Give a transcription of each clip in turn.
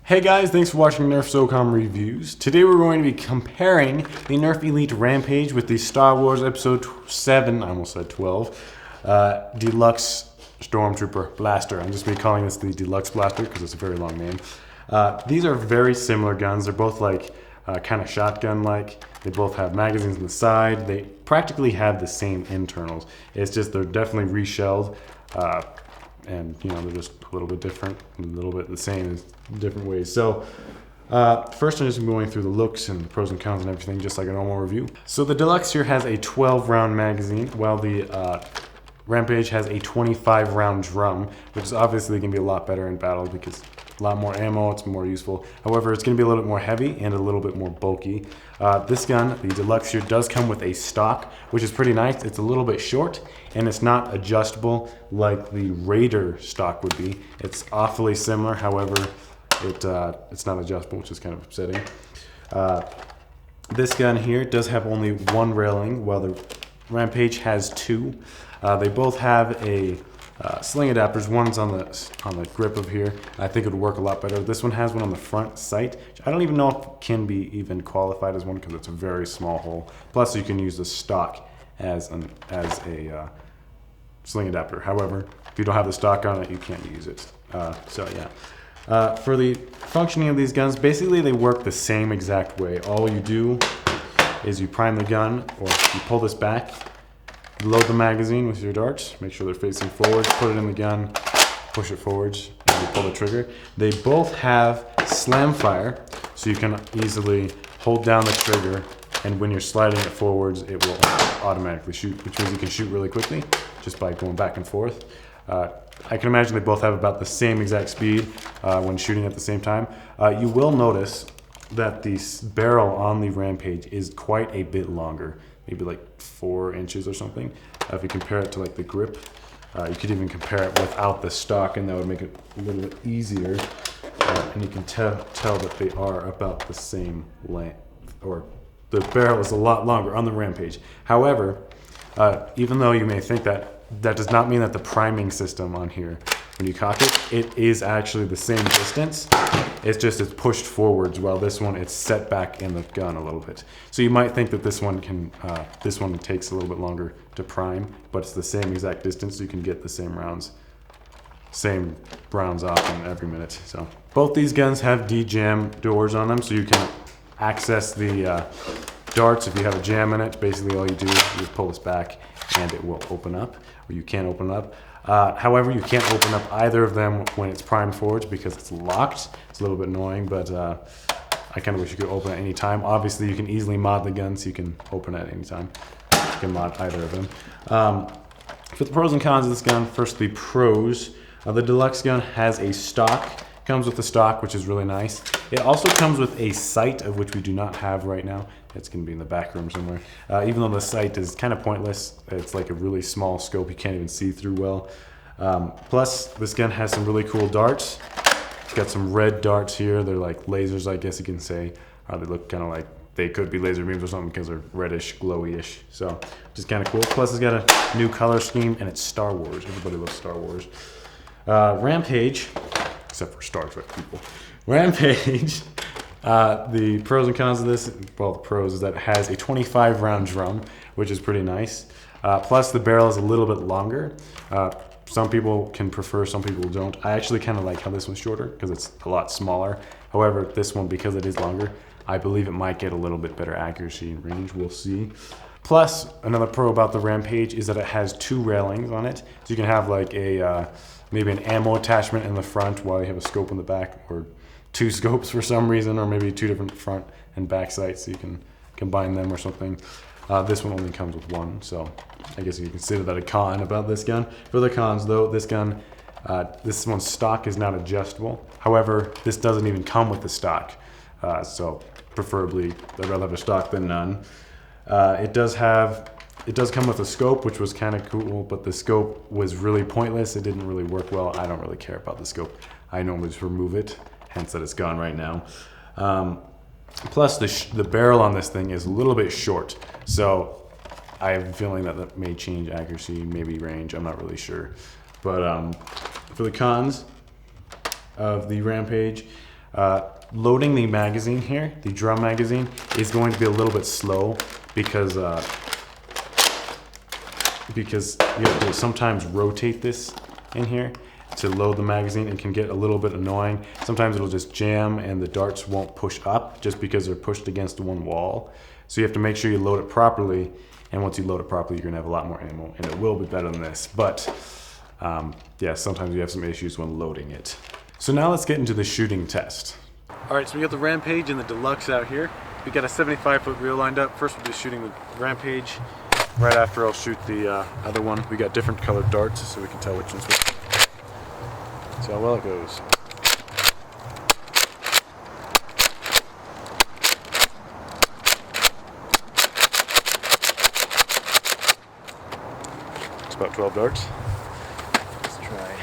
Hey guys, thanks for watching Nerf Socom reviews. Today we're going to be comparing the Nerf Elite Rampage with the Star Wars Episode 7, I almost said 12, Deluxe Stormtrooper Blaster. I'm just going to be calling this the Deluxe Blaster because it's a very long name. These are very similar guns. They're both like kind of shotgun-like. They both have magazines on the side. They practically have the same internals. It's just they're definitely reshelled. And you know, they're just a little bit different, a little bit the same in different ways. So first I'm just going through the looks and the pros and cons and everything, just like a normal review. So the Deluxe here has a 12 round magazine, while the Rampage has a 25 round drum, which is obviously going to be a lot better in battle because a lot more ammo, it's more useful. However, it's going to be a little bit more heavy and a little bit more bulky. This gun, the Deluxe here, does come with a stock, which is pretty nice. It's a little bit short and it's not adjustable like the Raider stock would be. It's awfully similar, however, it's not adjustable, which is kind of upsetting. This gun here does have only one railing, while the Rampage has two. They both have a sling adapters. One's on the grip of here. I think it would work a lot better. This one has one on the front sight. I don't even know if it can be even qualified as one because it's a very small hole. Plus, you can use the stock as a sling adapter. However, if you don't have the stock on it, you can't use it. So yeah. For the functioning of these guns, basically they work the same exact way. All you do is you prime the gun, or you pull this back, load the magazine with your darts, make sure they're facing forwards, put it in the gun, push it forwards, and you pull the trigger. They both have slam fire, so you can easily hold down the trigger, and when you're sliding it forwards, it will automatically shoot, which means you can shoot really quickly just by going back and forth. I can imagine they both have about the same exact speed when shooting at the same time. You will notice that the barrel on the Rampage is quite a bit longer, maybe like 4 inches or something. If you compare it to like the grip, you could even compare it without the stock, and that would make it a little bit easier. And you can tell that they are about the same length, or the barrel is a lot longer on the Rampage. However, even though you may think that, that does not mean that the priming system on here, when you cock it, it is actually the same distance. It's just it's pushed forwards, while this one it's set back in the gun a little bit. So you might think that this one takes a little bit longer to prime, but it's the same exact distance, so you can get the same rounds off in every minute. So both these guns have D-jam doors on them, so you can access the darts if you have a jam in it. Basically all you do is you pull this back and it will open up, or you can open up. However, you can't open up either of them when it's primed forwards because it's locked. It's a little bit annoying, but I kind of wish you could open it at any time. Obviously, you can easily mod the gun so you can open it at any time. You can mod either of them. For the pros and cons of this gun, first the pros. The Deluxe gun has a stock. Comes with the stock, which is really nice. It also comes with a sight, of which we do not have right now. It's going to be in the back room somewhere. Even though the sight is kind of pointless, it's like a really small scope. You can't even see through well. Plus, this gun has some really cool darts. It's got some red darts here. They're like lasers, I guess you can say. They look kind of like they could be laser beams or something because they're reddish, glowy-ish. So, which is kind of cool. Plus, it's got a new color scheme, and it's Star Wars. Everybody loves Star Wars. Rampage, except for Star Trek people. Rampage. The pros and cons of this, well, the pros is that it has a 25 round drum, which is pretty nice. Plus the barrel is a little bit longer. Some people can prefer, some people don't. I actually kind of like how this one's shorter because it's a lot smaller. However, this one, because it is longer, I believe it might get a little bit better accuracy and range. We'll see. Plus, another pro about the Rampage is that it has 2 railings on it. So you can have like a maybe an ammo attachment in the front while you have a scope in the back, or 2 scopes for some reason, or maybe 2 different front and back sights, so you can combine them or something. This one only comes with 1, so I guess you can consider that a con about this gun. For the cons though, this gun, this one's stock is not adjustable. However, this doesn't even come with the stock, so preferably I'd rather have a stock than none. It does come with a scope, which was kind of cool, but the scope was really pointless. It didn't really work well. I don't really care about the scope. I normally just remove it, hence that it's gone right now. Plus, the barrel on this thing is a little bit short, so I have a feeling that may change accuracy, maybe range. I'm not really sure. But for the cons of the Rampage, Loading the magazine here, the drum magazine, is going to be a little bit slow because you have to sometimes rotate this in here to load the magazine. It can get a little bit annoying. Sometimes it'll just jam and the darts won't push up just because they're pushed against one wall. So you have to make sure you load it properly, and once you load it properly, you're gonna have a lot more ammo, and it will be better than this. But yeah, sometimes you have some issues when loading it. So now let's get into the shooting test. All right, so we got the Rampage and the Deluxe out here. We got a 75-foot reel lined up. First we'll be shooting the Rampage. Right after I'll shoot the other one. We got different colored darts so we can tell which one's which. See how well it goes. It's about 12 darts. Let's try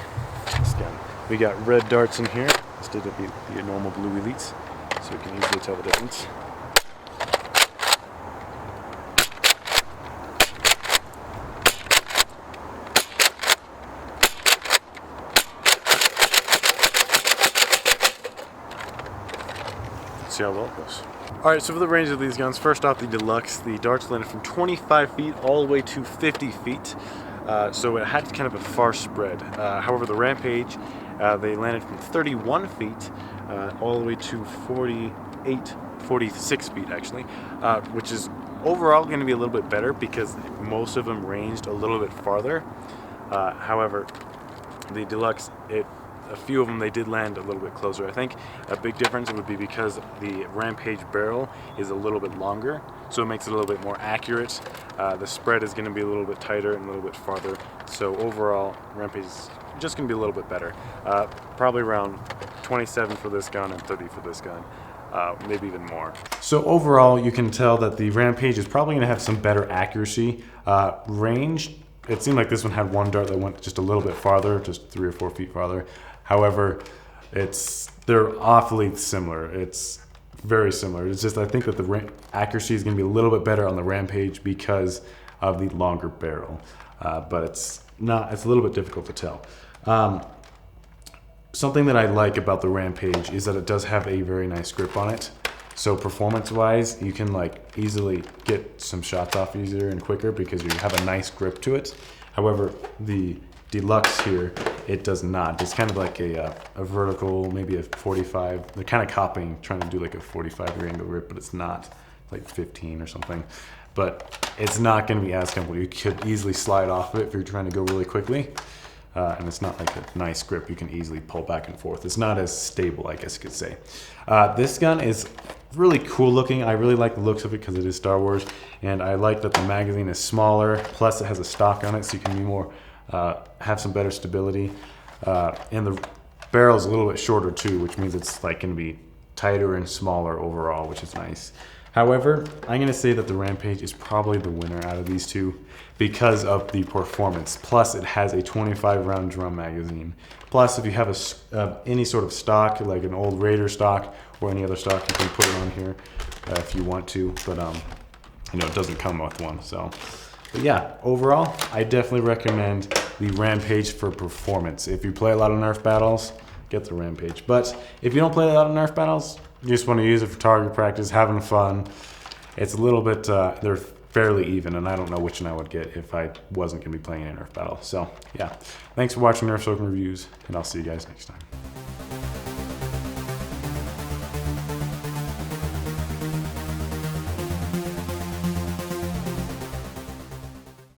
this gun. We got red darts in here instead of the normal blue elites, so we can easily tell the difference. See how well it goes. Alright, so for the range of these guns, first off the Deluxe, the darts landed from 25 feet all the way to 50 feet. So it had kind of a far spread. However, the Rampage, they landed from 31 feet all the way to 46 feet actually, which is overall going to be a little bit better because most of them ranged a little bit farther. However, the Deluxe, a few of them, they did land a little bit closer. I think a big difference would be because the Rampage barrel is a little bit longer, so it makes it a little bit more accurate. The spread is going to be a little bit tighter and a little bit farther. So overall, Rampage is just going to be a little bit better. Probably around 27 for this gun and 30 for this gun. Maybe even more. So overall, you can tell that the Rampage is probably going to have some better accuracy. Range, it seemed like this one had one dart that went just a little bit farther, just 3 or 4 feet farther. However, they're awfully similar. It's very similar. It's just I think that the accuracy is going to be a little bit better on the Rampage because of the longer barrel. But it's a little bit difficult to tell. Something that I like about the Rampage is that it does have a very nice grip on it. So performance-wise, you can like easily get some shots off easier and quicker because you have a nice grip to it. However, the Deluxe here, it does not. It's kind of like a vertical, maybe a 45. They're kind of copying, trying to do like a 45-degree angle grip, but it's not. It's like 15 or something. But it's not going to be as comfortable. You could easily slide off of it if you're trying to go really quickly. And it's not like a nice grip you can easily pull back and forth. It's not as stable, I guess you could say. This gun is really cool looking. I really like the looks of it because it is Star Wars. And I like that the magazine is smaller. Plus it has a stock on it so you can be more, have some better stability. And the barrel is a little bit shorter too, which means it's like going to be tighter and smaller overall, which is nice. However, I'm going to say that the Rampage is probably the winner out of these two because of the performance. Plus, it has a 25-round drum magazine. Plus, if you have any sort of stock, like an old Raider stock or any other stock, you can put it on here if you want to. But you know, it doesn't come with one. So, but yeah, overall, I definitely recommend the Rampage for performance. If you play a lot of Nerf battles, get the Rampage. But if you don't play a lot of Nerf battles, you just want to use it for target practice, having fun. It's a little bit, they're fairly even, and I don't know which one I would get if I wasn't going to be playing a Nerf battle. So, yeah. Thanks for watching Nerf Socom Reviews, and I'll see you guys next time.